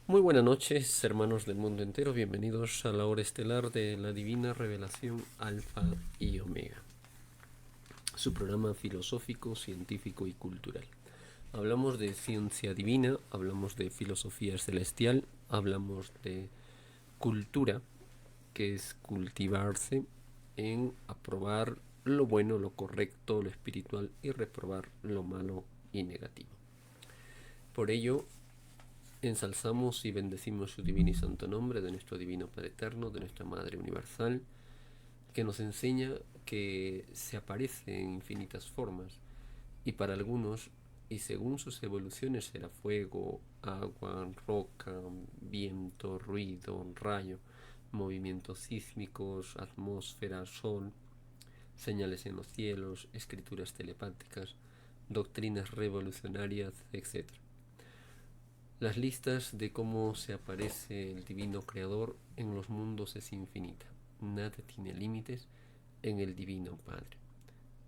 Muy buenas noches, hermanos del mundo entero. Bienvenidos a la hora estelar de la divina revelación Alfa y Omega, su programa filosófico, científico y cultural. Hablamos de ciencia divina, hablamos de filosofía celestial, hablamos de cultura, que es cultivarse en aprobar lo bueno, lo correcto, lo espiritual y reprobar lo malo y negativo. Por ello, ensalzamos y bendecimos su divino y santo nombre de nuestro divino Padre eterno, de nuestra Madre universal, que nos enseña que se aparece en infinitas formas y para algunos, y según sus evoluciones, será fuego, agua, roca, viento, ruido, rayo, movimientos sísmicos, atmósfera, sol, señales en los cielos, escrituras telepáticas, doctrinas revolucionarias, etc. Las listas de cómo se aparece el divino creador en los mundos es infinita. Nada tiene límites en el divino Padre.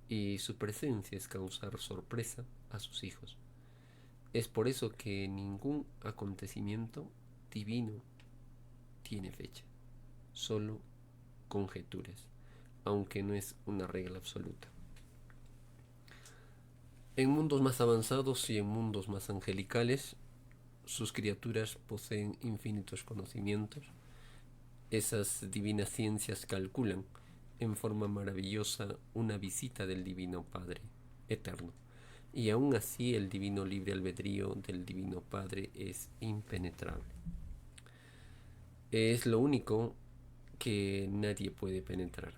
Y su presencia es causar sorpresa a sus hijos. Es por eso que ningún acontecimiento divino tiene fecha, solo conjeturas, aunque no es una regla absoluta. En mundos más avanzados y en mundos más angelicales, sus criaturas poseen infinitos conocimientos. Esas divinas ciencias calculan en forma maravillosa una visita del Divino Padre eterno. Y aún así el divino libre albedrío del Divino Padre es impenetrable. Es lo único que nadie puede penetrar.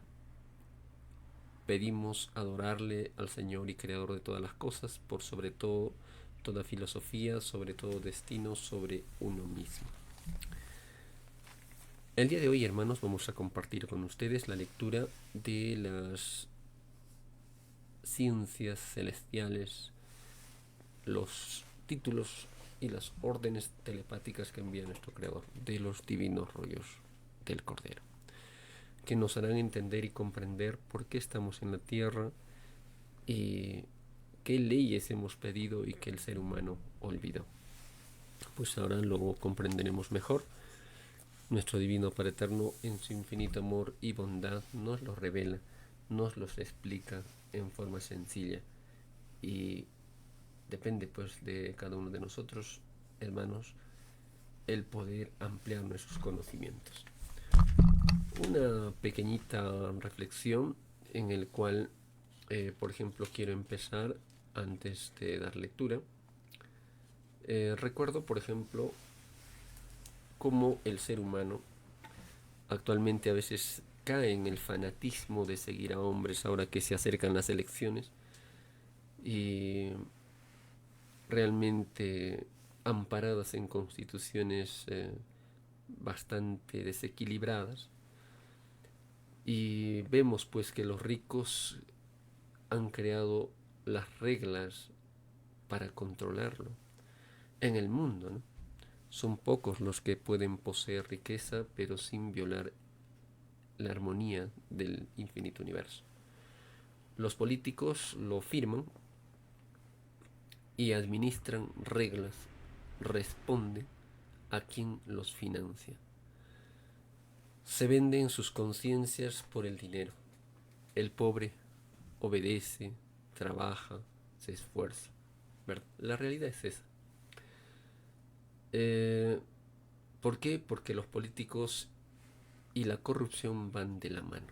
Pedimos adorarle al Señor y Creador de todas las cosas, por sobre todo toda filosofía, sobre todo destino, sobre uno mismo. El día de hoy, hermanos, vamos a compartir con ustedes la lectura de las ciencias celestiales, los títulos y las órdenes telepáticas que envía nuestro Creador, de los divinos rollos del Cordero, que nos harán entender y comprender por qué estamos en la Tierra y qué leyes hemos pedido y que el ser humano olvidó. Pues ahora lo comprenderemos mejor. Nuestro Divino Padre Eterno, en su infinito amor y bondad, nos los revela, nos los explica en forma sencilla y depende pues de cada uno de nosotros, hermanos, el poder ampliar nuestros conocimientos. Una pequeñita reflexión en el cual, por ejemplo, quiero empezar antes de dar lectura. Recuerdo, por ejemplo, cómo el ser humano actualmente a veces cae en el fanatismo de seguir a hombres ahora que se acercan las elecciones y realmente amparadas en constituciones bastante desequilibradas, y vemos pues que los ricos han creado las reglas para controlarlo en el mundo, ¿no? Son pocos los que pueden poseer riqueza pero sin violar la armonía del infinito universo. Los políticos lo firman y administran reglas, responden a quien los financia. Se venden sus conciencias por el dinero. El pobre obedece, trabaja, se esfuerza. ¿Verdad? La realidad es esa. Eh, ¿Por qué? Porque los políticos y la corrupción van de la mano.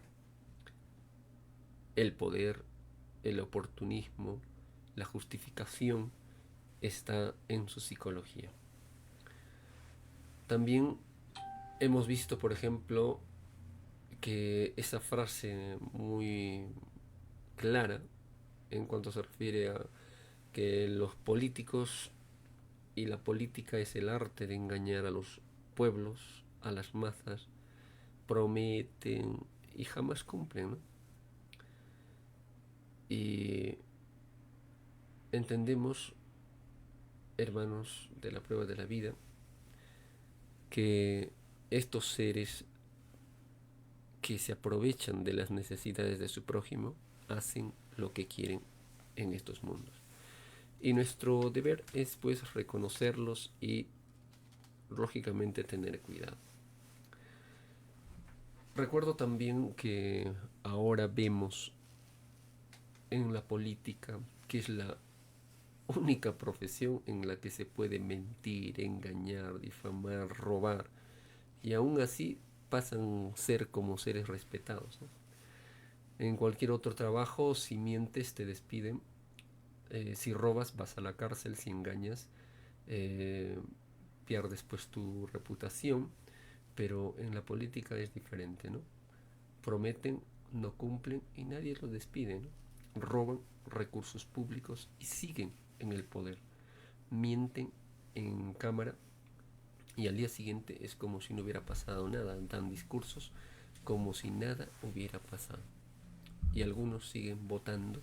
El poder, el oportunismo, la justificación está en su psicología. También hemos visto, por ejemplo, que esa frase muy clara en cuanto se refiere a que los políticos y la política es el arte de engañar a los pueblos, a las masas, prometen y jamás cumplen, ¿no? Y entendemos, hermanos de la prueba de la vida, que estos seres que se aprovechan de las necesidades de su prójimo hacen lo que quieren en estos mundos. Y nuestro deber es pues reconocerlos y lógicamente tener cuidado. Recuerdo también que ahora vemos en la política que es la única profesión en la que se puede mentir, engañar, difamar, robar, y aún así pasan a ser como seres respetados, ¿no? En cualquier otro trabajo, si mientes te despiden, si robas vas a la cárcel, si engañas eh, pierdes pues tu reputación, pero en la política es diferente, ¿no? Prometen, no cumplen y nadie los despide, ¿no? Roban recursos públicos y siguen en el poder, mienten en cámara y al día siguiente es como si no hubiera pasado nada, dan discursos como si nada hubiera pasado. Y algunos siguen votando,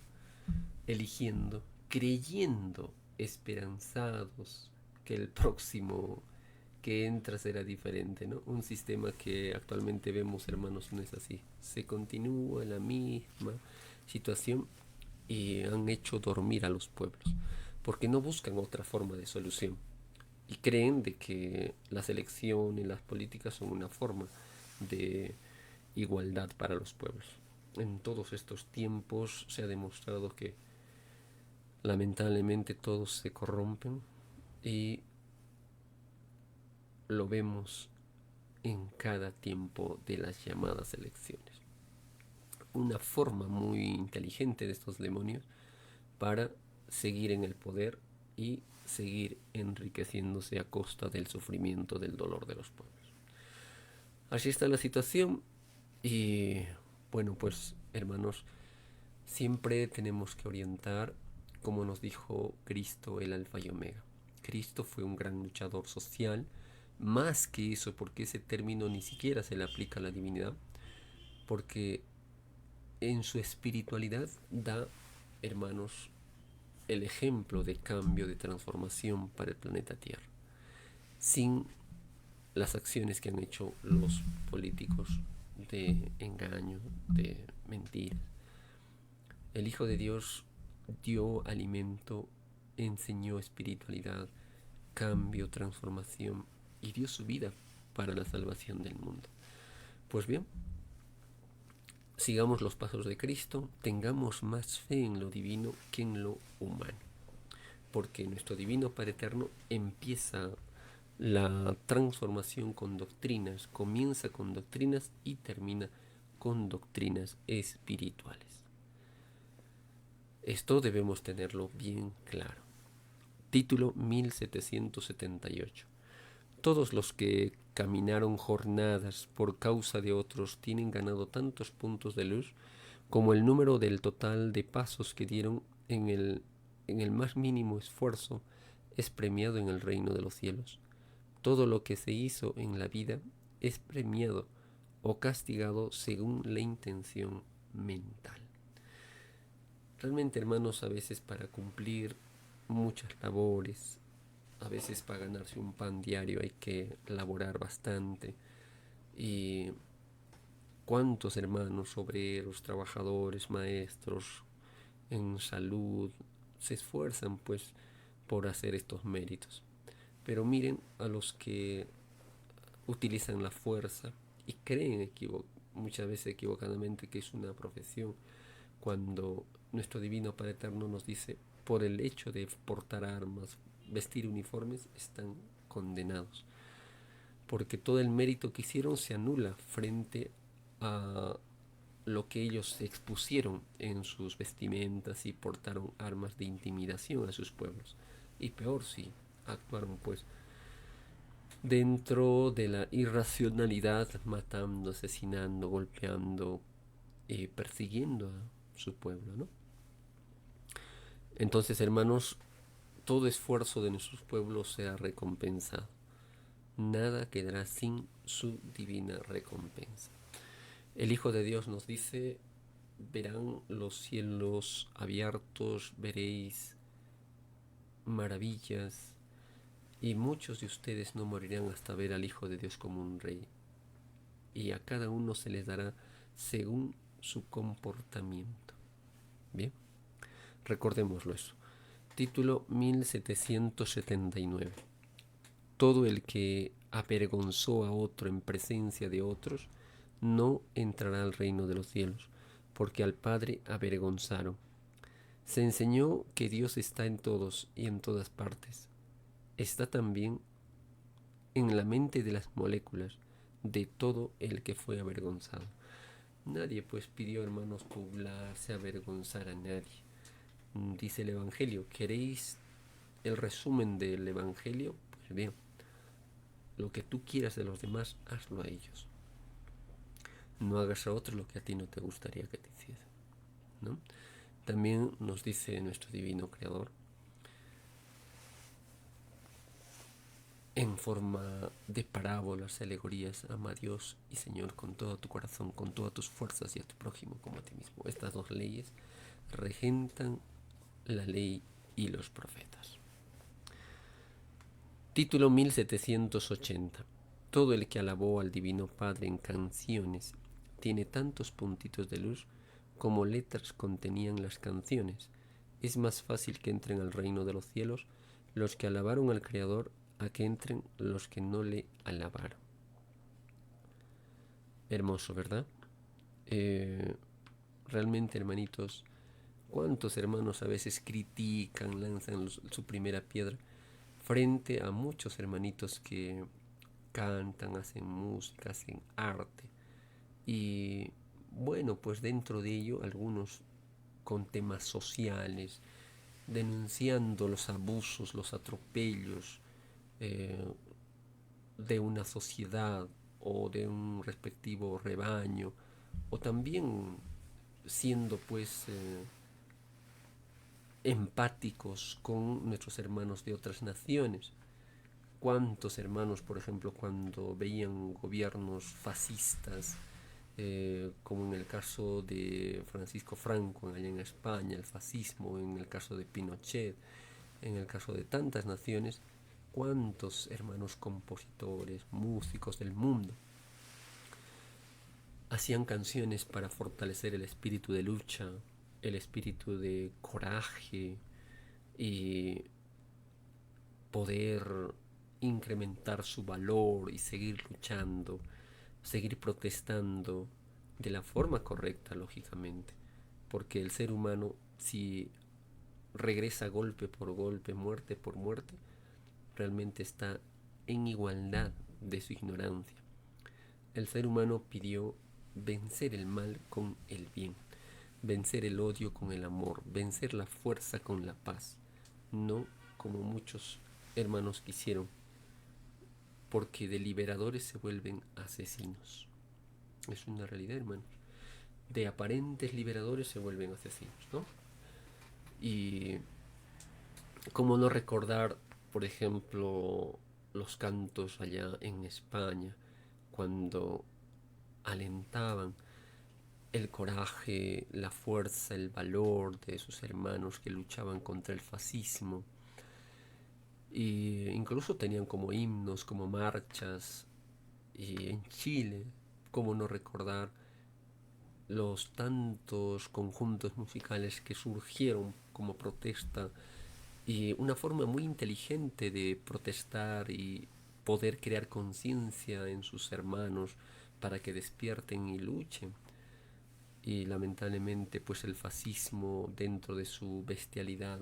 eligiendo, creyendo, esperanzados que el próximo que entra será diferente, ¿no? Un sistema que actualmente vemos, hermanos, no es así. Se continúa la misma situación y han hecho dormir a los pueblos, porque no buscan otra forma de solución y creen de que las elecciones, las políticas son una forma de igualdad para los pueblos. En todos estos tiempos se ha demostrado que lamentablemente todos se corrompen y lo vemos en cada tiempo de las llamadas elecciones. Una forma muy inteligente de estos demonios para seguir en el poder y seguir enriqueciéndose a costa del sufrimiento, del dolor de los pueblos. Así está la situación y bueno, pues hermanos, siempre tenemos que orientar, como nos dijo Cristo, el Alfa y Omega. Cristo fue un gran luchador social, más que eso, porque ese término ni siquiera se le aplica a la divinidad, porque en su espiritualidad da, hermanos, el ejemplo de cambio, de transformación para el planeta Tierra, sin las acciones que han hecho los políticos de engaño, de mentiras. El Hijo de Dios dio alimento, enseñó espiritualidad, cambio, transformación y dio su vida para la salvación del mundo. Pues bien, sigamos los pasos de Cristo, tengamos más fe en lo divino que en lo humano, porque nuestro divino Padre Eterno empieza la transformación con doctrinas, comienza con doctrinas y termina con doctrinas espirituales. Esto debemos tenerlo bien claro. Título 1778. Todos los que caminaron jornadas por causa de otros tienen ganado tantos puntos de luz como el número del total de pasos que dieron en el más mínimo esfuerzo es premiado en el reino de los cielos. Todo lo que se hizo en la vida es premiado o castigado según la intención mental. Realmente, hermanos, a veces para cumplir muchas labores, a veces para ganarse un pan diario hay que laborar bastante. Y cuántos hermanos, obreros, trabajadores, maestros, en salud, se esfuerzan pues por hacer estos méritos. Pero miren a los que utilizan la fuerza y creen muchas veces equivocadamente que es una profesión, cuando nuestro Divino Padre Eterno nos dice, por el hecho de portar armas, vestir uniformes, están condenados, porque todo el mérito que hicieron se anula frente a lo que ellos expusieron en sus vestimentas y portaron armas de intimidación a sus pueblos. Y peor si actuaron pues dentro de la irracionalidad, matando, asesinando, golpeando, persiguiendo a su pueblo, ¿no? Entonces, hermanos, todo esfuerzo de nuestros pueblos sea recompensado. Nada quedará sin su divina recompensa. El Hijo de Dios nos dice, verán los cielos abiertos, veréis maravillas, y muchos de ustedes no morirán hasta ver al Hijo de Dios como un rey. Y a cada uno se les dará según su comportamiento. Bien, recordémoslo eso. Título 1779. Todo el que avergonzó a otro en presencia de otros, no entrará al reino de los cielos, porque al Padre avergonzaron. Se enseñó que Dios está en todos y en todas partes. Está también en la mente de las moléculas de todo el que fue avergonzado. Nadie pues pidió, hermanos, burlarse, avergonzar a nadie. Dice el Evangelio, ¿queréis el resumen del Evangelio? Pues bien, lo que tú quieras de los demás, hazlo a ellos. No hagas a otros lo que a ti no te gustaría que te hiciesen, ¿no? También nos dice nuestro divino Creador, en forma de parábolas, alegorías, ama a Dios y Señor con todo tu corazón, con todas tus fuerzas y a tu prójimo como a ti mismo. Estas dos leyes regentan la ley y los profetas. Título 1780. Todo el que alabó al Divino Padre en canciones tiene tantos puntitos de luz como letras contenían las canciones. Es más fácil que entren al reino de los cielos los que alabaron al Creador a que entren los que no le alabaron. Hermoso, ¿verdad? Realmente, hermanitos, ¿cuántos hermanos a veces critican, lanzan su primera piedra frente a muchos hermanitos que cantan, hacen música, hacen arte? Y bueno, pues dentro de ello algunos con temas sociales, denunciando los abusos, los atropellos eh, de una sociedad o de un respectivo rebaño, o también siendo pues empáticos con nuestros hermanos de otras naciones. ¿Cuántos hermanos, por ejemplo, cuando veían gobiernos fascistas, como en el caso de Francisco Franco allá en España, el fascismo, en el caso de Pinochet, en el caso de tantas naciones, cuántos hermanos compositores, músicos del mundo hacían canciones para fortalecer el espíritu de lucha, el espíritu de coraje y poder incrementar su valor y seguir luchando, seguir protestando de la forma correcta, lógicamente, porque el ser humano, si regresa golpe por golpe, muerte por muerte, realmente está en igualdad de su ignorancia. El ser humano pidió vencer el mal con el bien, vencer el odio con el amor, vencer la fuerza con la paz, no como muchos hermanos quisieron, porque de liberadores se vuelven asesinos. Es una realidad, hermanos. De aparentes liberadores se vuelven asesinos, ¿no? Y cómo no recordar, por ejemplo, los cantos allá en España, cuando alentaban el coraje, la fuerza, el valor de sus hermanos que luchaban contra el fascismo. Y incluso tenían como himnos, como marchas. Y en Chile, cómo no recordar los tantos conjuntos musicales que surgieron como protesta y una forma muy inteligente de protestar y poder crear conciencia en sus hermanos para que despierten y luchen. Y lamentablemente pues el fascismo dentro de su bestialidad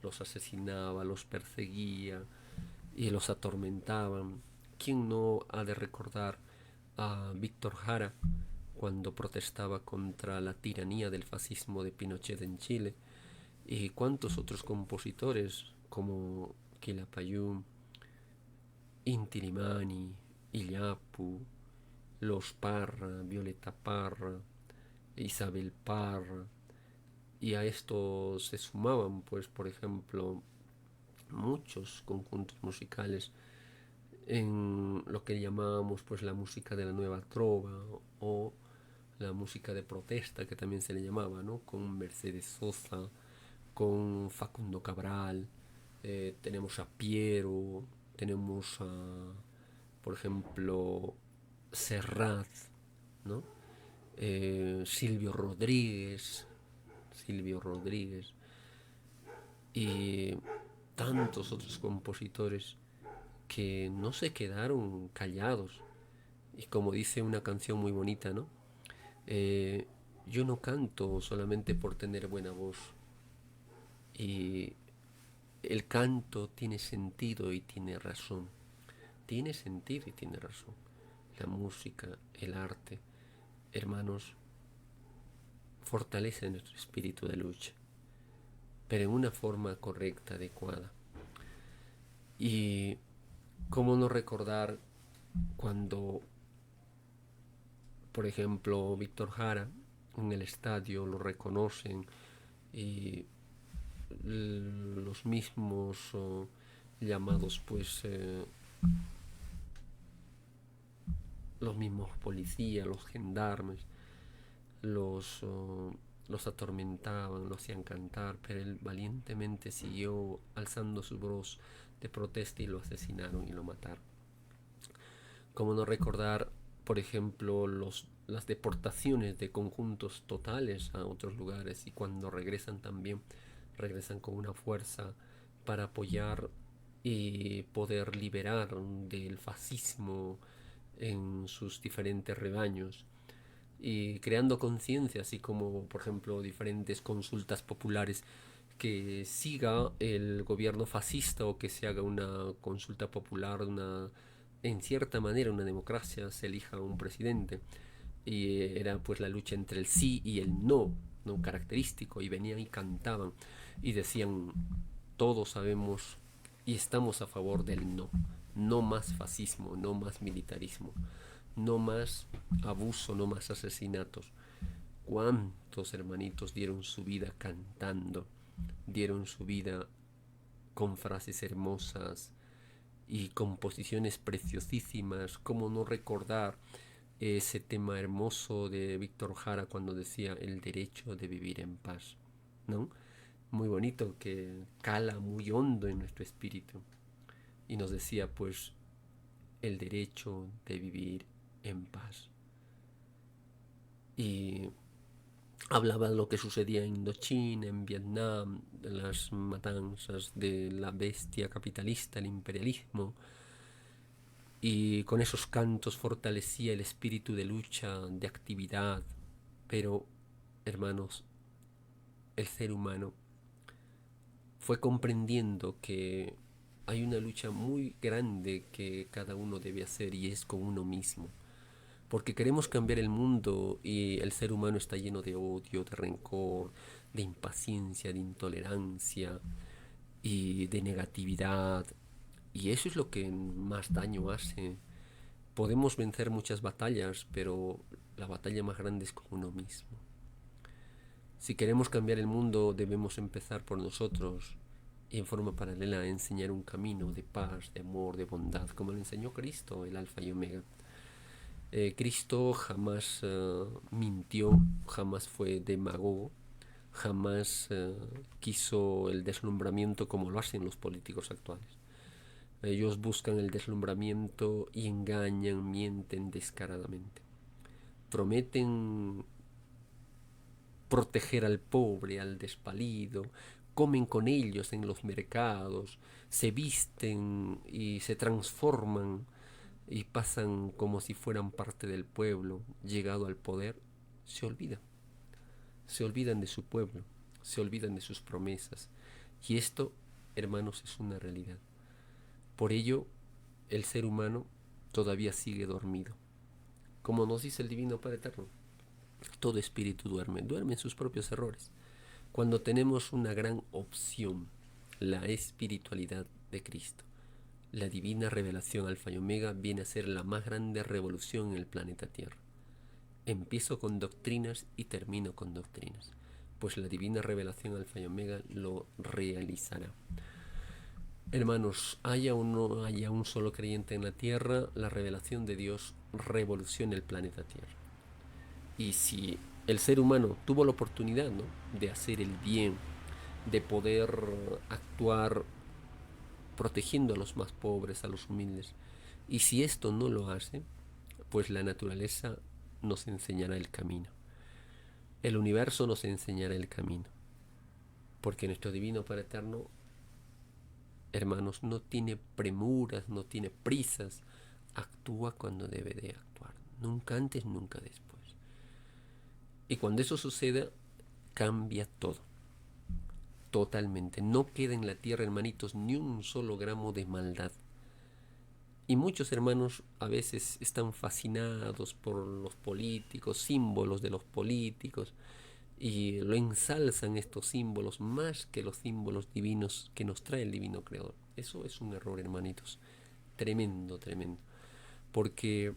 los asesinaba, los perseguía y los atormentaban. ¿Quién no ha de recordar a Víctor Jara cuando protestaba contra la tiranía del fascismo de Pinochet en Chile? Y cuántos otros compositores como Quilapayún, Inti Illimani, Illapu, Los Parra, Violeta Parra, Isabel Parra, y a esto se sumaban pues por ejemplo muchos conjuntos musicales en lo que llamábamos pues la música de la nueva trova o la música de protesta que también se le llamaba, ¿no? Con Mercedes Sosa, con Facundo Cabral, tenemos a Piero, tenemos a, por ejemplo, Serrat, ¿no? Silvio Rodríguez, y tantos otros compositores que no se quedaron callados. Y como dice una canción muy bonita, ¿no? Eh, yo no canto solamente por tener buena voz. Y el canto tiene sentido y tiene razón. Tiene sentido y tiene razón. La música, el arte, hermanos, fortalece nuestro espíritu de lucha, pero en una forma correcta, adecuada. Y cómo no recordar cuando, por ejemplo, Víctor Jara en el estadio lo reconocen y los mismos llamados, pues, los mismos policías, los gendarmes, los, los atormentaban, los hacían cantar, pero él valientemente siguió alzando su voz de protesta y lo asesinaron y lo mataron. Cómo no recordar, por ejemplo, las deportaciones de conjuntos totales a otros lugares, y cuando regresan también regresan con una fuerza para apoyar y poder liberar del fascismo en sus diferentes rebaños, y creando conciencia, así como por ejemplo diferentes consultas populares, que siga el gobierno fascista o que se haga una consulta popular, en cierta manera una democracia, se elija un presidente. Y era pues la lucha entre el sí y el no, no característico, y venían y cantaban y decían: todos sabemos y estamos a favor del no. No más fascismo, no más militarismo, no más abuso, no más asesinatos. ¿Cuántos hermanitos dieron su vida cantando? Dieron su vida con frases hermosas y composiciones preciosísimas. ¿Cómo no recordar ese tema hermoso de Víctor Jara cuando decía el derecho de vivir en paz? ¿No? Muy bonito, que cala muy hondo en nuestro espíritu. Y nos decía pues el derecho de vivir en paz. Y hablaba de lo que sucedía en Indochina, en Vietnam, de las matanzas de la bestia capitalista, el imperialismo, y con esos cantos fortalecía el espíritu de lucha, de actividad. Pero, hermanos, el ser humano fue comprendiendo que hay una lucha muy grande que cada uno debe hacer, y es con uno mismo. Porque queremos cambiar el mundo y el ser humano está lleno de odio, de rencor, de impaciencia, de intolerancia y de negatividad. Y eso es lo que más daño hace. Podemos vencer muchas batallas, pero la batalla más grande es con uno mismo. Si queremos cambiar el mundo, debemos empezar por nosotros y en forma paralela enseñar un camino de paz, de amor, de bondad, como lo enseñó Cristo, el Alfa y Omega. Cristo jamás mintió, jamás fue demagogo, jamás quiso el deslumbramiento como lo hacen los políticos actuales. Ellos buscan el deslumbramiento y engañan, mienten descaradamente. Prometen proteger al pobre, al desvalido, comen con ellos en los mercados, se visten y se transforman y pasan como si fueran parte del pueblo. Llegado al poder, se olvidan de su pueblo, se olvidan de sus promesas. Y esto, hermanos, es una realidad. Por ello, el ser humano todavía sigue dormido. Como nos dice el Divino Padre Eterno, todo espíritu duerme, duerme en sus propios errores. Cuando tenemos una gran opción, la espiritualidad de Cristo, la divina revelación Alfa y Omega viene a ser la más grande revolución en el planeta Tierra. Empiezo con doctrinas y termino con doctrinas, pues la divina revelación Alfa y Omega lo realizará. Hermanos, haya o no haya un solo creyente en la Tierra, la revelación de Dios revoluciona el planeta Tierra. Y si el ser humano tuvo la oportunidad, ¿no?, de hacer el bien, de poder actuar protegiendo a los más pobres, a los humildes, y si esto no lo hace, pues la naturaleza nos enseñará el camino. El universo nos enseñará el camino. Porque nuestro Divino Padre Eterno hermanos, no tiene premuras, no tiene prisas, actúa cuando debe de actuar, nunca antes, nunca después. Y cuando eso suceda, cambia todo, totalmente. No queda en la tierra, hermanitos, ni un solo gramo de maldad. Y muchos hermanos a veces están fascinados por los políticos, símbolos de los políticos, y lo ensalzan estos símbolos más que los símbolos divinos que nos trae el divino creador. Eso es un error, hermanitos. Tremendo, tremendo. Porque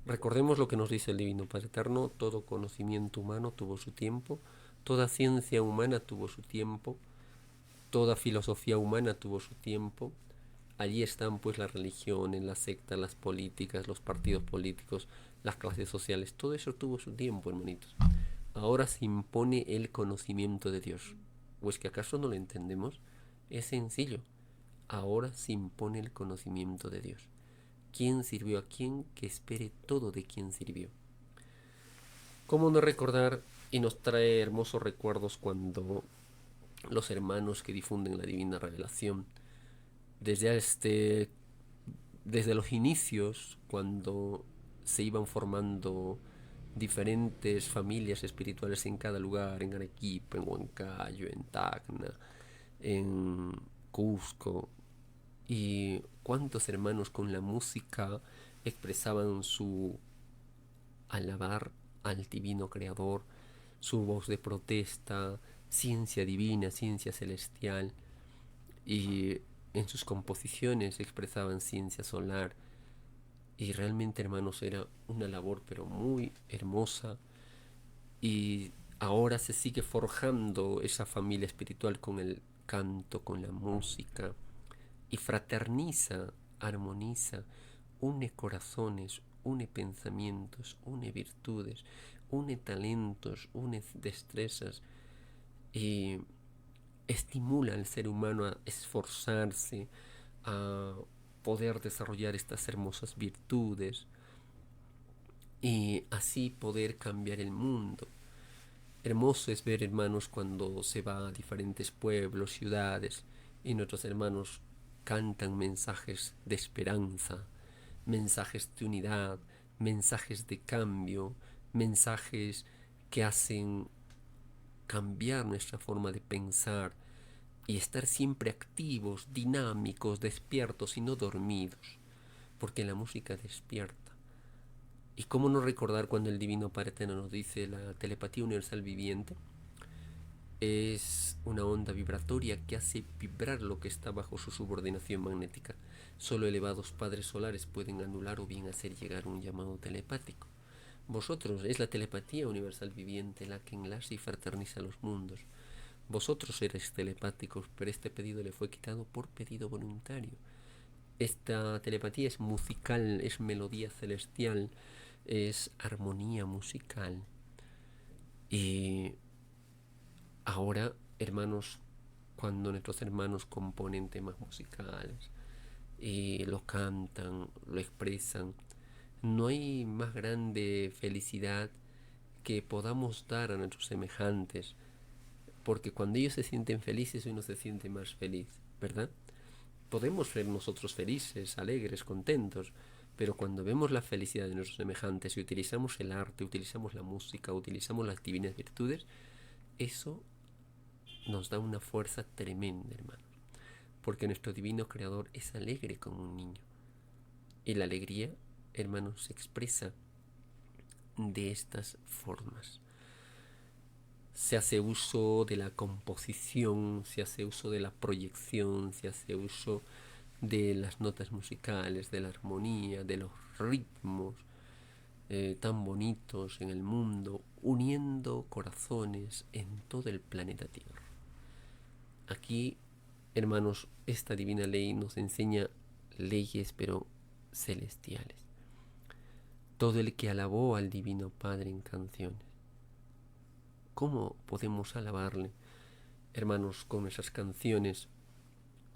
recordemos lo que nos dice el Divino Padre Eterno: todo conocimiento humano tuvo su tiempo, toda ciencia humana tuvo su tiempo, toda filosofía humana tuvo su tiempo. Allí están pues las religiones, las sectas, las políticas, los partidos políticos, las clases sociales. Todo eso tuvo su tiempo, hermanitos. Ahora se impone el conocimiento de Dios. ¿O es que acaso no lo entendemos? Es sencillo. Ahora se impone el conocimiento de Dios. ¿Quién sirvió a quién? Que espere todo de quien sirvió. ¿Cómo no recordar? Y nos trae hermosos recuerdos cuando los hermanos que difunden la divina revelación, desde desde los inicios, cuando se iban formando diferentes familias espirituales en cada lugar, en Arequipa, en Huancayo, en Tacna, en Cusco, y cuántos hermanos con la música expresaban su alabar al divino creador, su voz de protesta, ciencia divina, ciencia celestial, y en sus composiciones expresaban ciencia solar. Y realmente, hermanos, era una labor pero muy hermosa, y ahora se sigue forjando esa familia espiritual con el canto, con la música, y fraterniza, armoniza, une corazones, une pensamientos, une virtudes, une talentos, une destrezas, y estimula al ser humano a esforzarse, a poder desarrollar estas hermosas virtudes y así poder cambiar el mundo. Hermoso es ver, hermanos, cuando se va a diferentes pueblos, ciudades, y nuestros hermanos cantan mensajes de esperanza, mensajes de unidad, mensajes de cambio, mensajes que hacen cambiar nuestra forma de pensar y estar siempre activos, dinámicos, despiertos y no dormidos, porque la música despierta. ¿Y cómo no recordar cuando el Divino Padre Eterno nos dice: la telepatía universal viviente es una onda vibratoria que hace vibrar lo que está bajo su subordinación magnética? Solo elevados padres solares pueden anular o bien hacer llegar un llamado telepático. Vosotros es la telepatía universal viviente la que enlaza y fraterniza los mundos. Vosotros eres telepáticos, pero este pedido le fue quitado por pedido voluntario. Esta telepatía es musical, es melodía celestial, es armonía musical. Y ahora, hermanos, cuando nuestros hermanos componen temas musicales y lo cantan, lo expresan, no hay más grande felicidad que podamos dar a nuestros semejantes, porque cuando ellos se sienten felices, uno se siente más feliz, ¿verdad? Podemos ser nosotros felices, alegres, contentos, pero cuando vemos la felicidad de nuestros semejantes y utilizamos el arte, utilizamos la música, utilizamos las divinas virtudes, eso nos da una fuerza tremenda, hermano, porque nuestro divino creador es alegre como un niño. Y la alegría, hermanos, se expresa de estas formas. Se hace uso de la composición, se hace uso de la proyección, se hace uso de las notas musicales, de la armonía, de los ritmos tan bonitos en el mundo, uniendo corazones en todo el planeta Tierra. Aquí, hermanos, esta divina ley nos enseña leyes pero celestiales. Todo el que alabó al Divino Padre en canciones. ¿Cómo podemos alabarle, hermanos, con esas canciones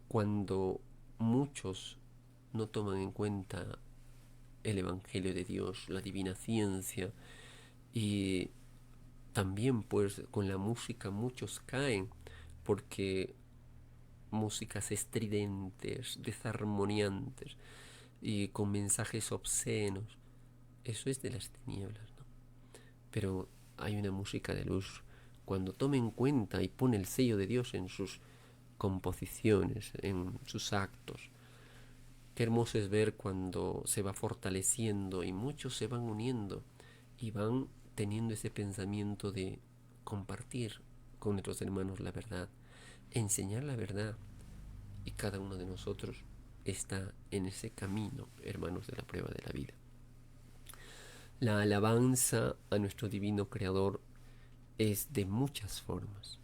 cuando muchos no toman en cuenta el Evangelio de Dios, la divina ciencia? Y también pues con la música muchos caen porque músicas estridentes, desarmoniantes y con mensajes obscenos. Eso es de las tinieblas, ¿no? Pero hay una música de luz. Cuando tome en cuenta y pone el sello de Dios en sus composiciones, en sus actos. Qué hermoso es ver cuando se va fortaleciendo y muchos se van uniendo y van teniendo ese pensamiento de compartir con nuestros hermanos la verdad, enseñar la verdad. Y cada uno de nosotros está en ese camino, hermanos, de la prueba de la vida. La alabanza a nuestro divino Creador es de muchas formas.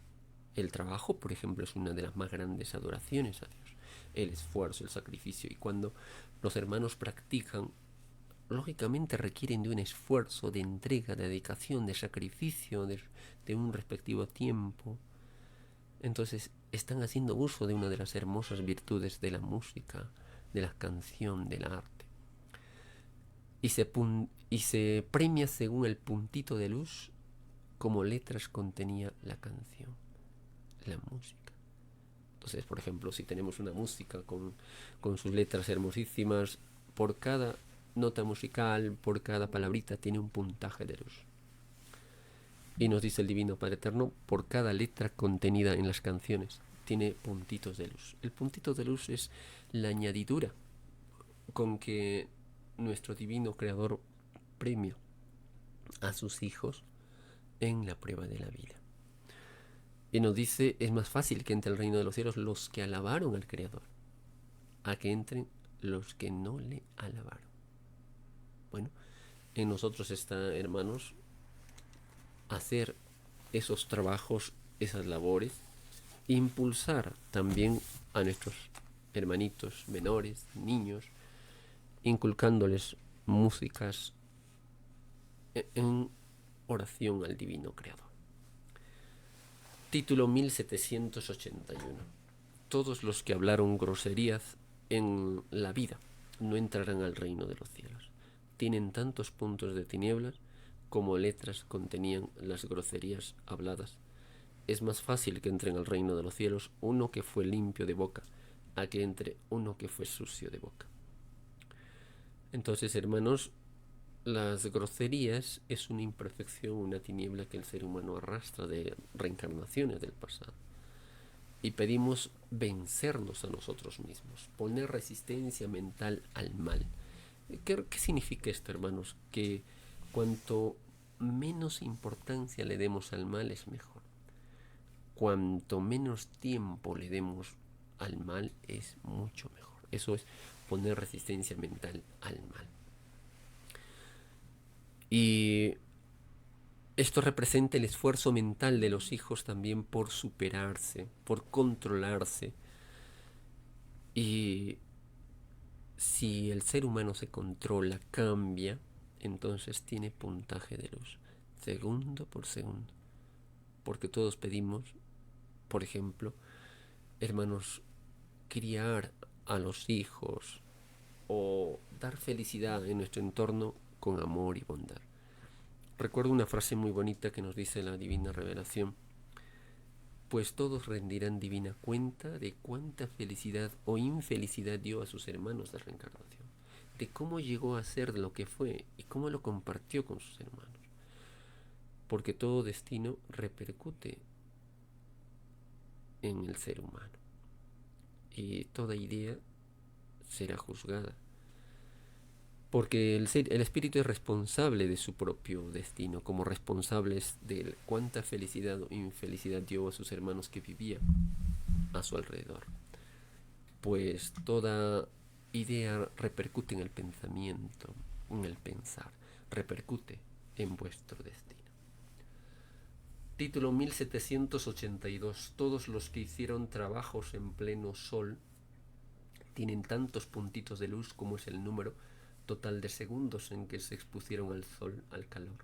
El trabajo, por ejemplo, es una de las más grandes adoraciones a Dios. El esfuerzo, el sacrificio. Y cuando los hermanos practican, lógicamente requieren de un esfuerzo, de entrega, de dedicación, de sacrificio, de un respectivo tiempo. Entonces están haciendo uso de una de las hermosas virtudes de la música, de la canción, del arte. Y se premia según el puntito de luz como letras contenía la canción, la música. Entonces, por ejemplo, si tenemos una música con sus letras hermosísimas, por cada nota musical, por cada palabrita tiene un puntaje de luz. Y nos dice el Divino Padre Eterno, por cada letra contenida en las canciones tiene puntitos de luz. El puntito de luz es la añadidura con que nuestro Divino Creador premia a sus hijos en la prueba de la vida. Y nos dice, es más fácil que entre el reino de los cielos los que alabaron al Creador, a que entren los que no le alabaron. Bueno, en nosotros está, hermanos, hacer esos trabajos, esas labores, impulsar también a nuestros hermanitos menores, niños, inculcándoles músicas en oración al Divino Creador. Título 1781. Todos los que hablaron groserías en la vida no entrarán al reino de los cielos. Tienen tantos puntos de tinieblas como letras contenían las groserías habladas. Es más fácil que entren al reino de los cielos uno que fue limpio de boca, a que entre uno que fue sucio de boca. Entonces, hermanos, las groserías es una imperfección, una tiniebla que el ser humano arrastra de reencarnaciones del pasado. Y pedimos vencernos a nosotros mismos, poner resistencia mental al mal. ¿Qué significa esto, hermanos? Que cuanto menos importancia le demos al mal es mejor. Cuanto menos tiempo le demos al mal es mucho mejor. Eso es poner resistencia mental al mal. Y esto representa el esfuerzo mental de los hijos también por superarse, por controlarse. Y si el ser humano se controla, cambia, entonces tiene puntaje de luz, segundo por segundo. Porque todos pedimos, por ejemplo, hermanos, criar a los hijos o dar felicidad en nuestro entorno con amor y bondad. Recuerdo una frase muy bonita que nos dice la Divina Revelación: pues todos rendirán divina cuenta de cuánta felicidad o infelicidad dio a sus hermanos de reencarnación, de cómo llegó a ser lo que fue y cómo lo compartió con sus hermanos. Porque todo destino repercute en el ser humano y toda idea será juzgada. Porque el espíritu es responsable de su propio destino, como responsables de cuánta felicidad o infelicidad dio a sus hermanos que vivían a su alrededor. Pues toda idea repercute en el pensamiento, en el pensar, repercute en vuestro destino. Título 1782. Todos los que hicieron trabajos en pleno sol tienen tantos puntitos de luz como es el número total de segundos en que se expusieron al sol, al calor.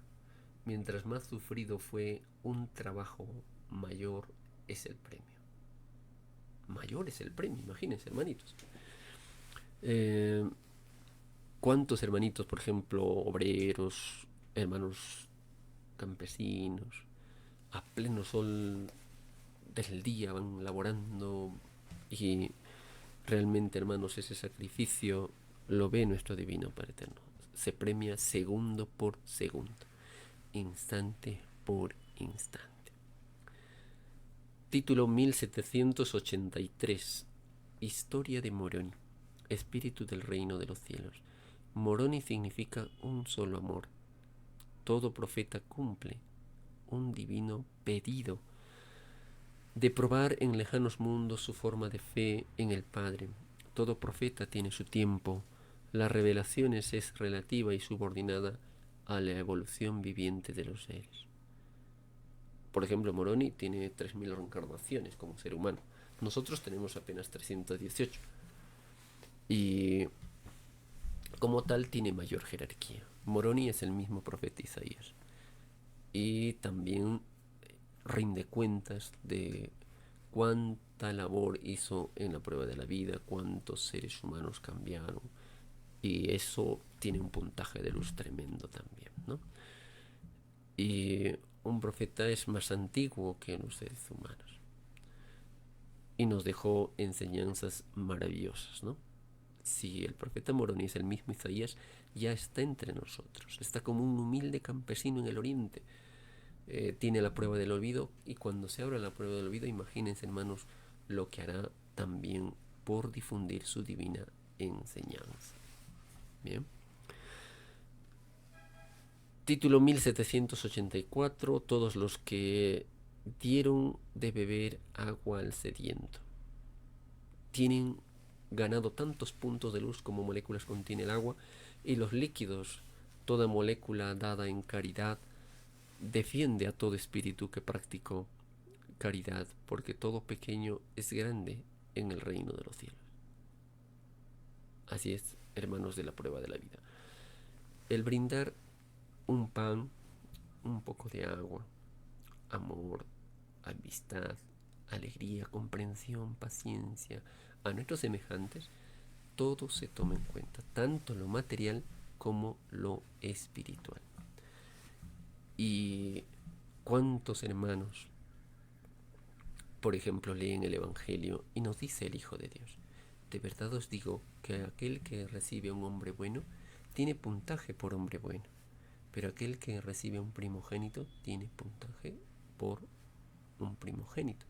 Mientras más sufrido fue un trabajo, mayor es el premio. Mayor es el premio, imagínense, hermanitos. ¿Cuántos hermanitos, por ejemplo, obreros, hermanos campesinos, a pleno sol del día van laborando Y realmente, hermanos, ese sacrificio lo ve nuestro Divino Padre Eterno. Se premia segundo por segundo, instante por instante. Título 1783. Historia de Moroni. Espíritu del reino de los cielos. Moroni significa un solo amor. Todo profeta cumple un divino pedido de probar en lejanos mundos su forma de fe en el Padre. Todo profeta tiene su tiempo. La revelación es relativa y subordinada a la evolución viviente de los seres. Por ejemplo, Moroni tiene 3000 reencarnaciones como ser humano. Nosotros tenemos apenas 318. Y como tal tiene mayor jerarquía. Moroni es el mismo profeta Isaías. Y también rinde cuentas de cuánta labor hizo en la prueba de la vida, cuántos seres humanos cambiaron. Y eso tiene un puntaje de luz tremendo también, ¿no? Y un profeta es más antiguo que los seres humanos. Y nos dejó enseñanzas maravillosas, ¿no? Si el profeta Moroni es el mismo Isaías, ya está entre nosotros. Está como un humilde campesino en el oriente. Tiene la prueba del olvido, y cuando se abra la prueba del olvido, imagínense, hermanos, lo que hará también por difundir su divina enseñanza. Bien. Título 1784. Todos los que dieron de beber agua al sediento tienen ganado tantos puntos de luz como moléculas contiene el agua, y los líquidos, toda molécula dada en caridad, defiende a todo espíritu que practicó caridad, porque todo pequeño es grande en el reino de los cielos. Así es, hermanos de la prueba de la vida. El brindar un pan, un poco de agua, amor, amistad, alegría, comprensión, paciencia a nuestros semejantes, todo se toma en cuenta, tanto lo material como lo espiritual. Y cuántos hermanos, por ejemplo, leen el Evangelio y nos dice el Hijo de Dios: de verdad os digo que aquel que recibe a un hombre bueno tiene puntaje por hombre bueno, pero aquel que recibe a un primogénito tiene puntaje por un primogénito.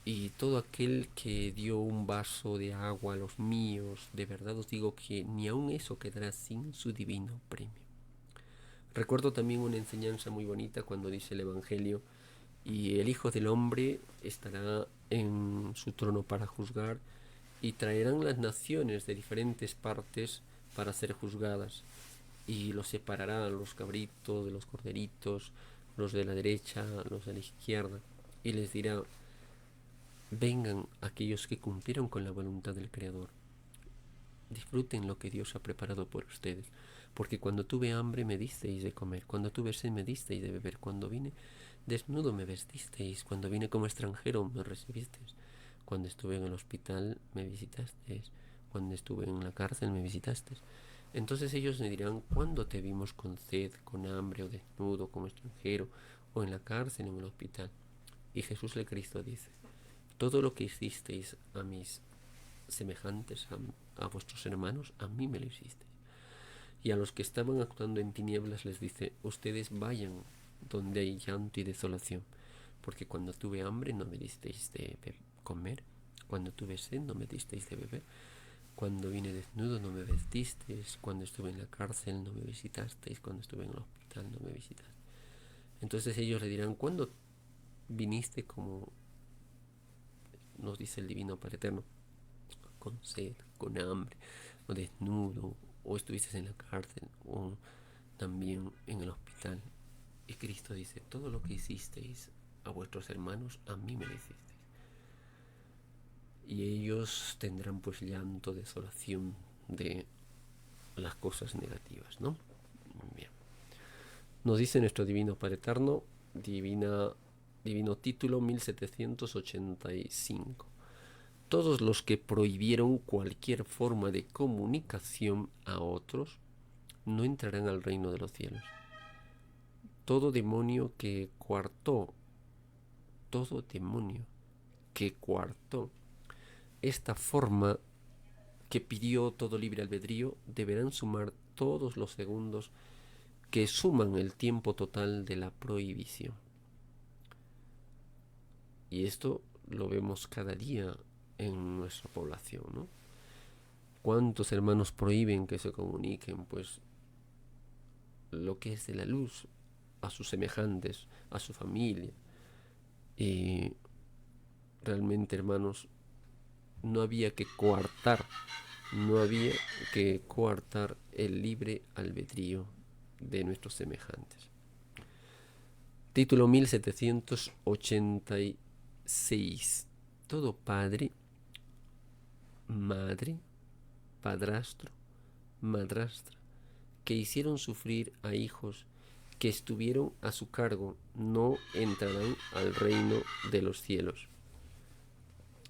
Y todo aquel que dio un vaso de agua a los míos, de verdad os digo que ni aun eso quedará sin su divino premio. Recuerdo también una enseñanza muy bonita cuando dice el Evangelio: y el Hijo del Hombre estará en su trono para juzgar, y traerán las naciones de diferentes partes para ser juzgadas, y los separará, los cabritos de los corderitos, los de la derecha, los de la izquierda, y les dirá: vengan aquellos que cumplieron con la voluntad del Creador, disfruten lo que Dios ha preparado por ustedes, porque cuando tuve hambre me disteis de comer, cuando tuve sed me disteis de beber, cuando vine desnudo me vestisteis, cuando vine como extranjero me recibisteis, cuando estuve en el hospital me visitasteis, cuando estuve en la cárcel me visitasteis. Entonces ellos me dirán: ¿cuándo te vimos con sed, con hambre, o desnudo, como extranjero, o en la cárcel, o en el hospital? Y Jesús el Cristo dice: todo lo que hicisteis a mis semejantes, a vuestros hermanos, a mí me lo hicisteis. Y a los que estaban actuando en tinieblas les dice: ustedes vayan donde hay llanto y desolación, porque cuando tuve hambre no me disteis de comer, cuando tuve sed no me disteis de beber, cuando vine desnudo no me vestisteis, cuando estuve en la cárcel no me visitasteis, cuando estuve en el hospital no me visitasteis. Entonces ellos le dirán: ¿cuándo viniste, como nos dice el Divino Padre Eterno, con sed, con hambre, o desnudo, o estuviste en la cárcel, o también en el hospital? Y Cristo dice: todo lo que hicisteis a vuestros hermanos, a mí me lo hicisteis. Y ellos tendrán pues llanto, desolación de las cosas negativas, ¿no? Muy bien. Nos dice nuestro Divino Padre Eterno, divino título 1785. Todos los que prohibieron cualquier forma de comunicación a otros no entrarán al reino de los cielos. Todo demonio que coartó que coartó esta forma que pidió todo libre albedrío, deberán sumar todos los segundos que suman el tiempo total de la prohibición. Y esto lo vemos cada día en nuestra población, ¿no? ¿Cuántos hermanos prohíben que se comuniquen, pues, lo que es de la luz a sus semejantes, a su familia? Y realmente, hermanos, no había que coartar el libre albedrío de nuestros semejantes. Título 1786. Todo padre, madre, padrastro, madrastra, que hicieron sufrir a hijos que estuvieron a su cargo, no entrarán al reino de los cielos.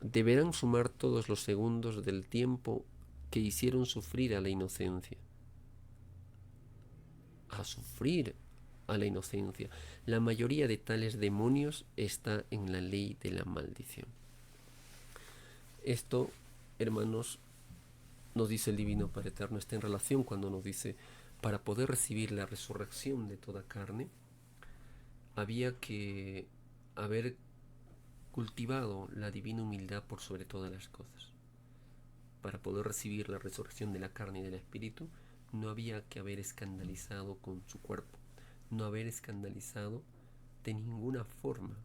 Deberán sumar todos los segundos del tiempo que hicieron sufrir a la inocencia. A sufrir a la inocencia. La mayoría de tales demonios está en la ley de la maldición. Esto, hermanos, nos dice el Divino Padre Eterno, está en relación cuando nos dice, para poder recibir la resurrección de toda carne, había que haber cultivado la divina humildad por sobre todas las cosas. Para poder recibir la resurrección de la carne y del espíritu, no había que haber escandalizado con su cuerpo, no haber escandalizado de ninguna forma,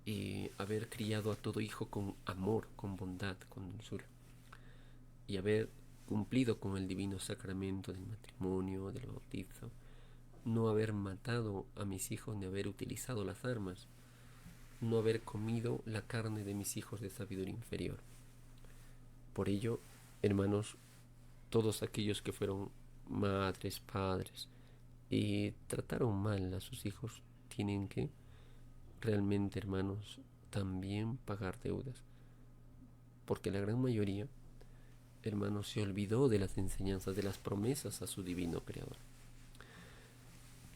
y haber criado a todo hijo con amor, con bondad, con dulzura, y haber cumplido con el divino sacramento del matrimonio, del bautizo, no haber matado a mis hijos ni haber utilizado las armas, no haber comido la carne de mis hijos de sabiduría inferior. Por ello, hermanos, todos aquellos que fueron madres, padres y trataron mal a sus hijos, tienen que realmente, hermanos, también pagar deudas. Porque la gran mayoría, hermanos, se olvidó de las enseñanzas, de las promesas a su divino Creador.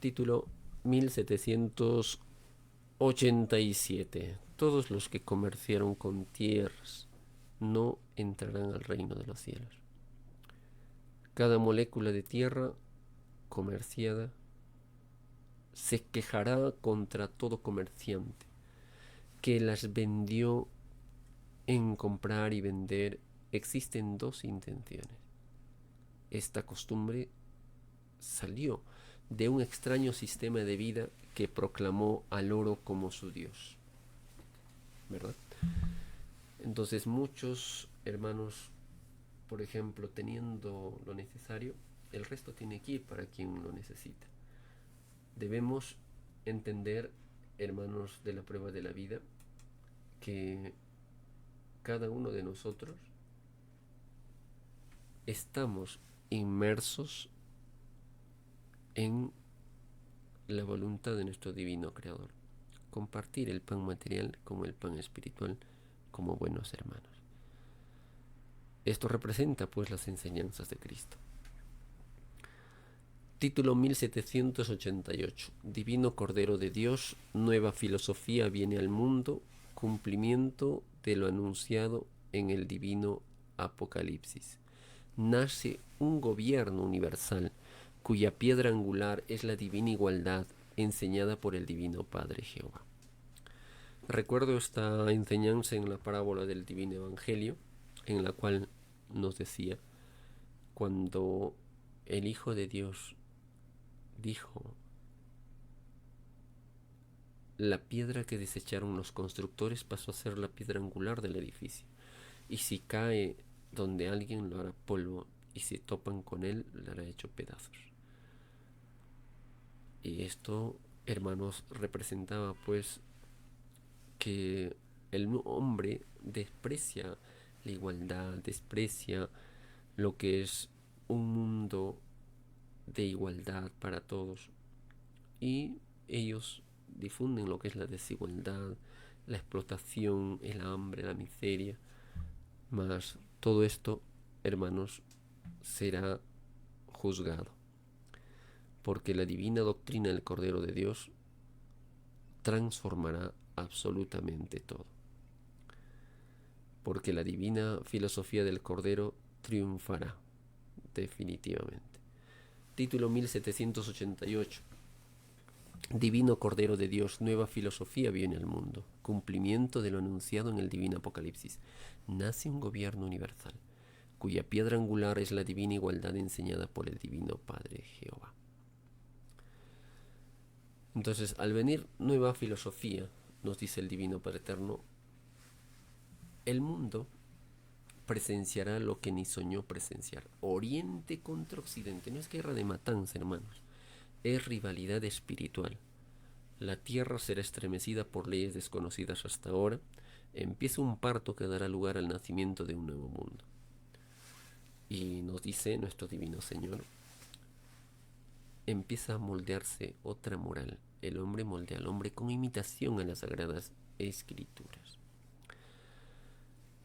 Título 1787. Todos los que comerciaron con tierras no entrarán al reino de los cielos. Cada molécula de tierra comerciada se quejará contra todo comerciante que las vendió. En comprar y vender existen dos intenciones. Esta costumbre salió de un extraño sistema de vida que proclamó al oro como su Dios, ¿verdad? Entonces muchos hermanos, por ejemplo, teniendo lo necesario, el resto tiene que ir para quien lo necesita. Debemos entender, hermanos de la prueba de la vida, que cada uno de nosotros estamos inmersos en la voluntad de nuestro divino Creador. Compartir el pan material como el pan espiritual como buenos hermanos. Esto representa pues las enseñanzas de Cristo. Título 1788. Divino Cordero de Dios, nueva filosofía viene al mundo, cumplimiento de lo anunciado en el divino Apocalipsis. Nace un gobierno universal cuya piedra angular es la divina igualdad enseñada por el divino Padre Jehová. Recuerdo esta enseñanza en la parábola del divino Evangelio, en la cual nos decía, cuando el Hijo de Dios dijo, la piedra que desecharon los constructores pasó a ser la piedra angular del edificio, y si cae donde alguien lo hará polvo, y si topan con él, lo hará hecho pedazos. Y esto, hermanos, representaba pues que el hombre desprecia la igualdad, desprecia lo que es un mundo de igualdad para todos, y ellos difunden lo que es la desigualdad, la explotación, el hambre, la miseria. Mas todo esto, hermanos, será juzgado, porque la divina doctrina del Cordero de Dios transformará absolutamente todo. Porque la divina filosofía del Cordero triunfará, definitivamente. Título 1788. Divino Cordero de Dios, nueva filosofía viene al mundo, cumplimiento de lo anunciado en el divino Apocalipsis. Nace un gobierno universal, cuya piedra angular es la divina igualdad enseñada por el divino Padre Jehová. Entonces, al venir nueva filosofía, nos dice el divino Padre Eterno, el mundo presenciará lo que ni soñó presenciar. Oriente contra Occidente. No es guerra de matanza, hermanos. Es rivalidad espiritual. La tierra será estremecida por leyes desconocidas hasta ahora. Empieza un parto que dará lugar al nacimiento de un nuevo mundo. Y nos dice nuestro divino Señor, empieza a moldearse otra moral. El hombre moldea al hombre con imitación a las sagradas escrituras.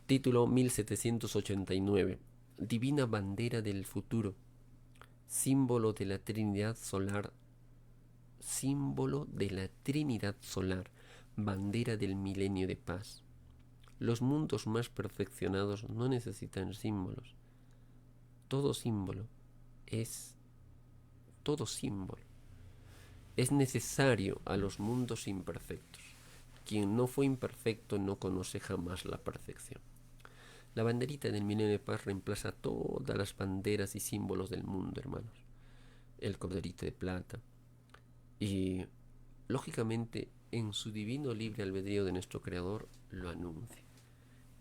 Título 1789. Divina bandera del futuro. Símbolo de la Trinidad solar. Símbolo de la Trinidad solar. Bandera del milenio de paz. Los mundos más perfeccionados no necesitan símbolos. Todo símbolo es necesario a los mundos imperfectos. Quien no fue imperfecto no conoce jamás la perfección. La banderita del milenio de paz reemplaza todas las banderas y símbolos del mundo, hermanos. El corderito de plata. Y, lógicamente, en su divino libre albedrío de nuestro Creador, lo anuncia.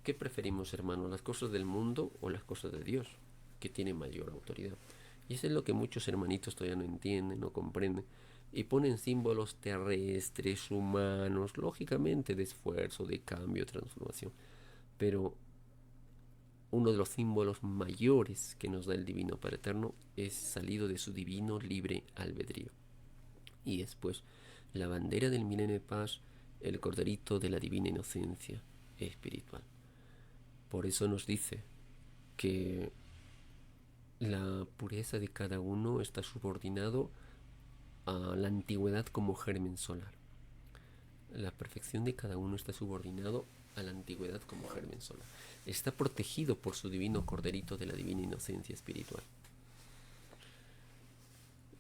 ¿Qué preferimos, hermanos? ¿Las cosas del mundo o las cosas de Dios? Que tiene mayor autoridad. Y eso es lo que muchos hermanitos todavía no entienden, no comprenden. Y ponen símbolos terrestres, humanos, lógicamente de esfuerzo, de cambio, de transformación. Pero uno de los símbolos mayores que nos da el Divino Padre Eterno es salido de su divino libre albedrío. Y después, la bandera del milenio de paz, el corderito de la divina inocencia espiritual. Por eso nos dice que la pureza de cada uno está subordinado a la antigüedad como germen solar. La perfección de cada uno está subordinado a la antigüedad como germen solar. Está protegido por su divino corderito de la divina inocencia espiritual,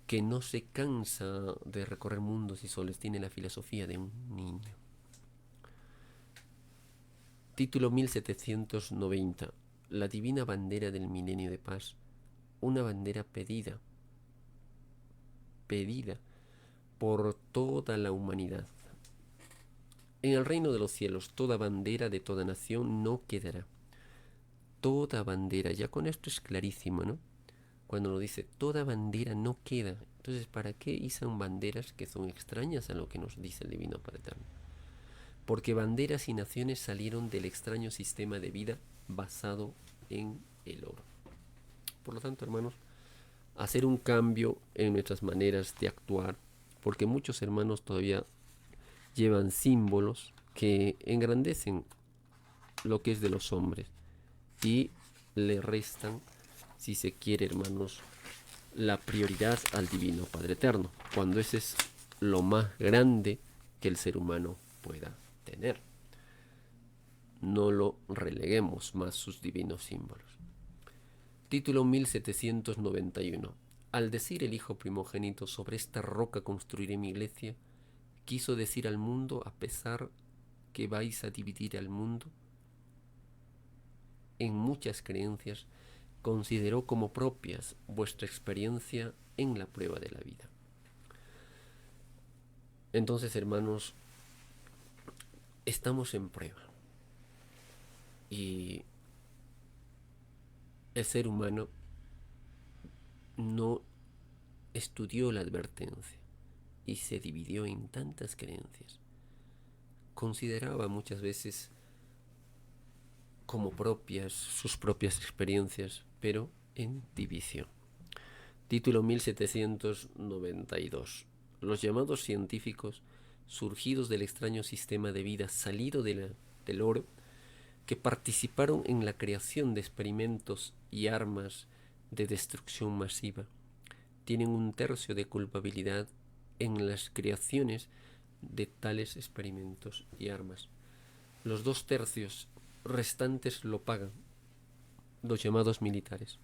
que no se cansa de recorrer mundos y soles, tiene la filosofía de un niño. Título 1790. La divina bandera del milenio de paz, una bandera pedida por toda la humanidad. En el reino de los cielos, toda bandera de toda nación no quedará. Toda bandera, ya con esto es clarísimo, ¿no? Cuando nos dice toda bandera no queda. Entonces, ¿para qué izan banderas que son extrañas a lo que nos dice el Divino Padre Eterno? Porque banderas y naciones salieron del extraño sistema de vida basado en el oro. Por lo tanto, hermanos, hacer un cambio en nuestras maneras de actuar, porque muchos hermanos todavía llevan símbolos que engrandecen lo que es de los hombres y le restan, si se quiere, hermanos, la prioridad al Divino Padre Eterno, cuando ese es lo más grande que el ser humano pueda tener. No lo releguemos más sus divinos símbolos. Título 1791. Al decir el Hijo primogénito, sobre esta roca construiré mi iglesia, quiso decir al mundo, a pesar que vais a dividir al mundo en muchas creencias, consideró como propias vuestra experiencia en la prueba de la vida. Entonces, hermanos, estamos en prueba. Y el ser humano no estudió la advertencia y se dividió en tantas creencias. Consideraba muchas veces como propias sus propias experiencias, pero en división. Título 1792. Los llamados científicos, surgidos del extraño sistema de vida salido del oro, que participaron en la creación de experimentos y armas de destrucción masiva, tienen un tercio de culpabilidad en las creaciones de tales experimentos y armas. Los 2/3 restantes lo pagan los llamados militares,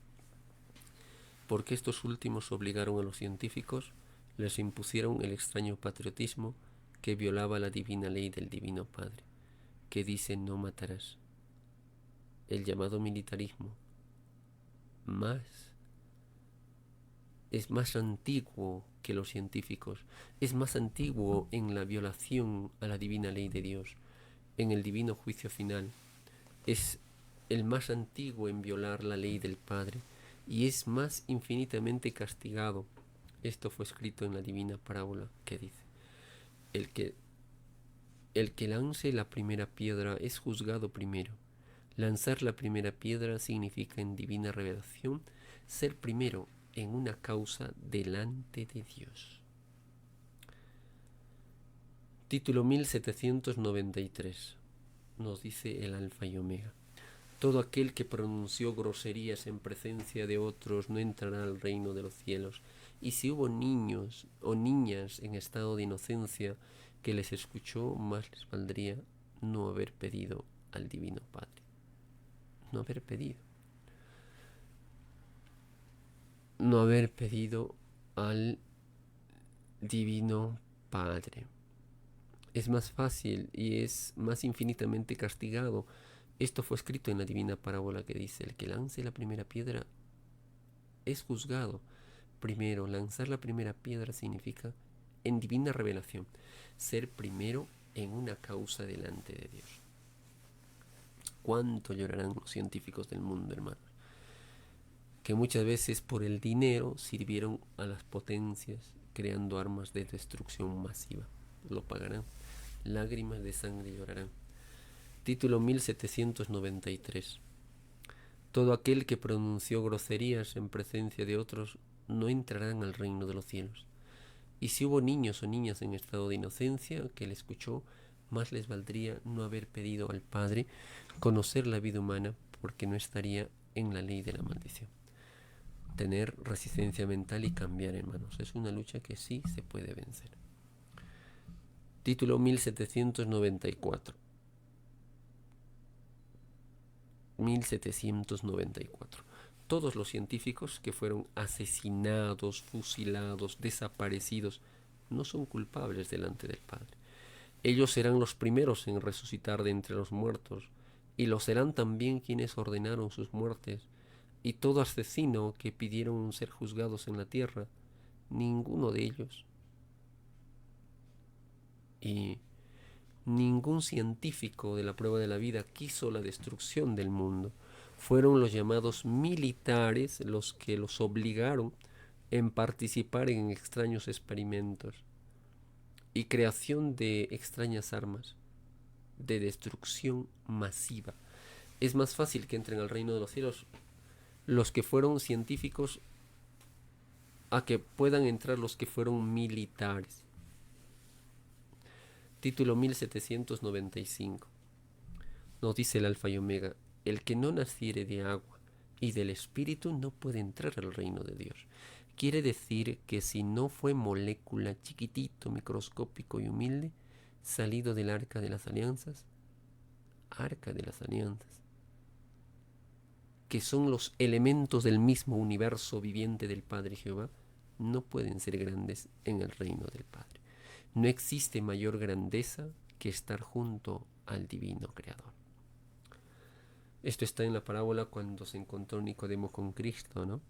porque estos últimos obligaron a los científicos, les impusieron el extraño patriotismo que violaba la divina ley del Divino Padre, que dice no matarás. El llamado militarismo es más antiguo que los científicos, es más antiguo en la violación a la divina ley de Dios, en el divino juicio final, es el más antiguo en violar la ley del Padre y es más infinitamente castigado. Esto fue escrito en la divina parábola que dice, el que lance la primera piedra es juzgado primero. Lanzar la primera piedra significa en divina revelación ser primero en una causa delante de Dios. Título 1793. Nos dice el Alfa y Omega. Todo aquel que pronunció groserías en presencia de otros no entrará al reino de los cielos. Y si hubo niños o niñas en estado de inocencia que les escuchó, más les valdría no haber pedido al Divino Padre. No haber pedido. No haber pedido al Divino Padre. Es más fácil y es más infinitamente castigado. Esto fue escrito en la divina parábola que dice, el que lance la primera piedra es juzgado. Primero, lanzar la primera piedra significa, en divina revelación, ser primero en una causa delante de Dios. ¿Cuánto llorarán los científicos del mundo, hermanos? Que muchas veces por el dinero sirvieron a las potencias creando armas de destrucción masiva. Lo pagarán. Lágrimas de sangre llorarán. Título 1793. Todo aquel que pronunció groserías en presencia de otros no entrarán al reino de los cielos. Y si hubo niños o niñas en estado de inocencia que le escuchó, más les valdría no haber pedido al Padre conocer la vida humana, porque no estaría en la ley de la maldición. Tener resistencia mental y cambiar, hermanos, es una lucha que sí se puede vencer. Título 1794. 1794. Todos los científicos que fueron asesinados, fusilados, desaparecidos, no son culpables delante del Padre. Ellos serán los primeros en resucitar de entre los muertos, y lo serán también quienes ordenaron sus muertes, y todo asesino que pidieron ser juzgados en la tierra, ninguno de ellos y ningún científico de la prueba de la vida quiso la destrucción del mundo. Fueron los llamados militares los que los obligaron en participar en extraños experimentos y creación de extrañas armas de destrucción masiva. Es más fácil que entren al reino de los cielos los que fueron científicos a que puedan entrar los que fueron militares. Título 1795. Nos dice el Alfa y Omega, el que no naciere de agua y del Espíritu no puede entrar al reino de Dios. Quiere decir que si no fue molécula chiquitito, microscópico y humilde, salido del arca de las alianzas, que son los elementos del mismo universo viviente del Padre Jehová, no pueden ser grandes en el reino del Padre. No existe mayor grandeza que estar junto al divino Creador. Esto está en la parábola cuando se encontró Nicodemo con Cristo, ¿no?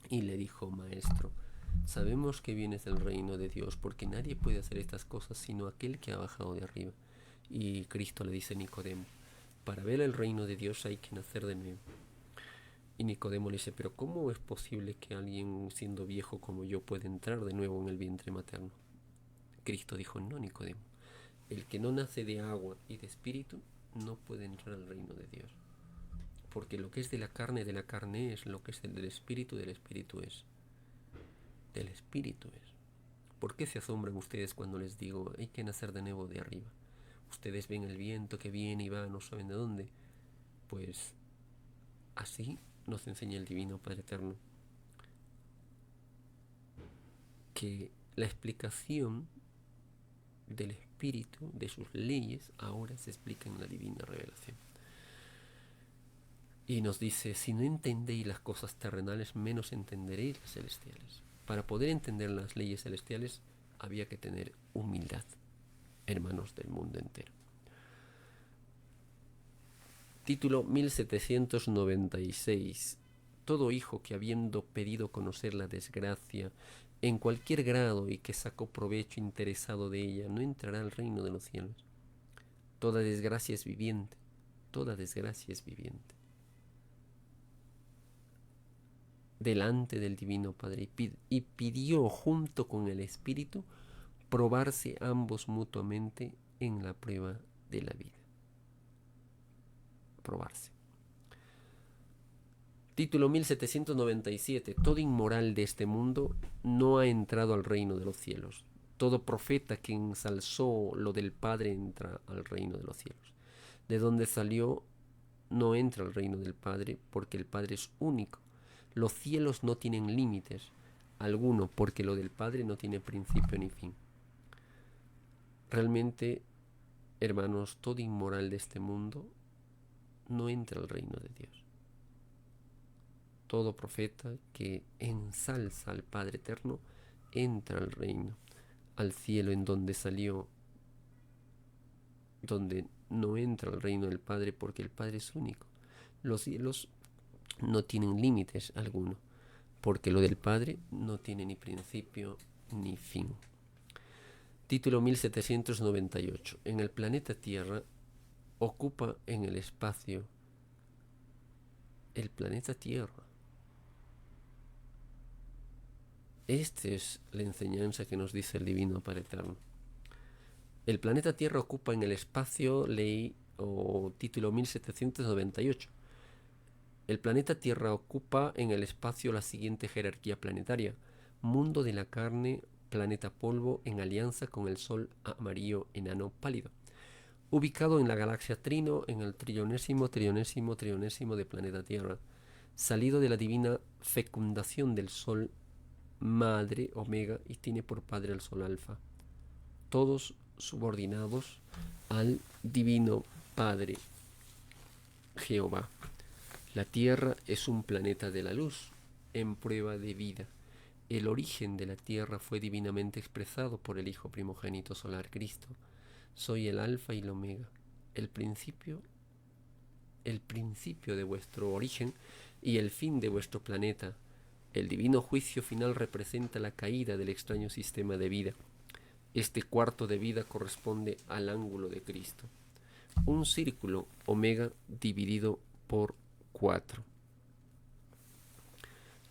Y le dijo, maestro, sabemos que vienes del reino de Dios, porque nadie puede hacer estas cosas sino aquel que ha bajado de arriba. Y Cristo le dice a Nicodemo, para ver el reino de Dios hay que nacer de nuevo. Y Nicodemo le dice, pero ¿cómo es posible que alguien siendo viejo como yo pueda entrar de nuevo en el vientre materno? Cristo dijo, no, Nicodemo, el que no nace de agua y de espíritu no puede entrar al reino de Dios. Porque lo que es de la carne es, lo que es del espíritu es. Del espíritu es. ¿Por qué se asombran ustedes cuando les digo, hay que nacer de nuevo de arriba? Ustedes ven el viento que viene y va, no saben de dónde. Pues así nos enseña el Divino Padre Eterno, que la explicación del Espíritu, de sus leyes, ahora se explica en la divina revelación. Y nos dice, si no entendéis las cosas terrenales, menos entenderéis las celestiales. Para poder entender las leyes celestiales había que tener humildad, hermanos del mundo entero. Título 1796. Todo hijo que habiendo pedido conocer la desgracia en cualquier grado y que sacó provecho interesado de ella, no entrará al reino de los cielos. Toda desgracia es viviente, toda desgracia es viviente. Delante del Divino Padre y pidió junto con el Espíritu probarse ambos mutuamente en la prueba de la vida. Probarse. Título 1797. Todo inmoral de este mundo no ha entrado al reino de los cielos. Todo profeta que ensalzó lo del Padre entra al reino de los cielos. De donde salió no entra al reino del Padre, porque el Padre es único. Los cielos no tienen límites alguno, porque lo del Padre no tiene principio ni fin. Realmente, hermanos, todo inmoral de este mundo no entra al reino de Dios. Todo profeta que ensalza al Padre eterno entra al reino, al cielo en donde salió, donde no entra al reino del Padre, porque el Padre es único. Los cielos no tienen límites alguno, porque lo del Padre no tiene ni principio ni fin. Título 1798. En el planeta Tierra ocupa en el espacio el planeta Tierra. Esta es la enseñanza que nos dice el Divino Padre Eterno. El planeta Tierra ocupa en el espacio, ley o título 1798. El planeta Tierra ocupa en el espacio la siguiente jerarquía planetaria: mundo de la carne, planeta polvo en alianza con el Sol amarillo enano pálido, ubicado en la galaxia Trino, en el trillonésimo de planeta Tierra, salido de la divina fecundación del Sol Madre Omega y tiene por padre al Sol Alfa, todos subordinados al Divino Padre Jehová. La Tierra es un planeta de la luz en prueba de vida. El origen de la Tierra fue divinamente expresado por el Hijo primogénito solar, Cristo. Soy el Alfa y el Omega, el principio de vuestro origen y el fin de vuestro planeta. El divino juicio final representa la caída del extraño sistema de vida. Este cuarto de vida corresponde al ángulo de Cristo. Un círculo omega dividido por 4.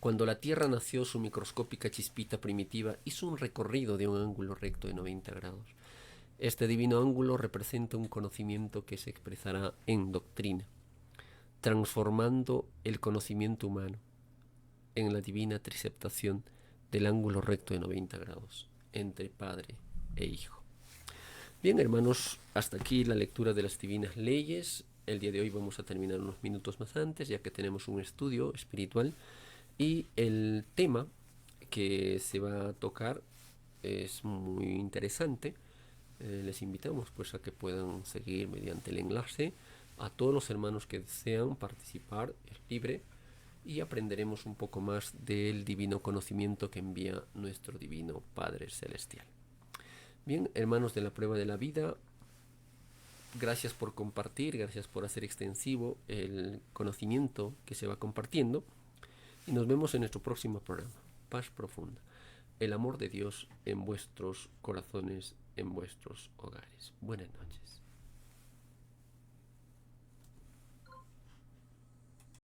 Cuando la Tierra nació, su microscópica chispita primitiva hizo un recorrido de un ángulo recto de 90 grados. Este divino ángulo representa un conocimiento que se expresará en doctrina, transformando el conocimiento humano en la divina triceptación del ángulo recto de 90 grados entre Padre e Hijo. Bien, hermanos, hasta aquí la lectura de las divinas leyes. El día de hoy vamos a terminar unos minutos más antes, ya que tenemos un estudio espiritual y el tema que se va a tocar es muy interesante. Les invitamos pues a que puedan seguir mediante el enlace. A todos los hermanos que desean participar, es libre, y aprenderemos un poco más del divino conocimiento que envía nuestro divino Padre Celestial. Bien, hermanos de la prueba de la vida, gracias por compartir, gracias por hacer extensivo el conocimiento que se va compartiendo, y nos vemos en nuestro próximo programa. Paz profunda, el amor de Dios en vuestros corazones, en vuestros hogares. Buenas noches.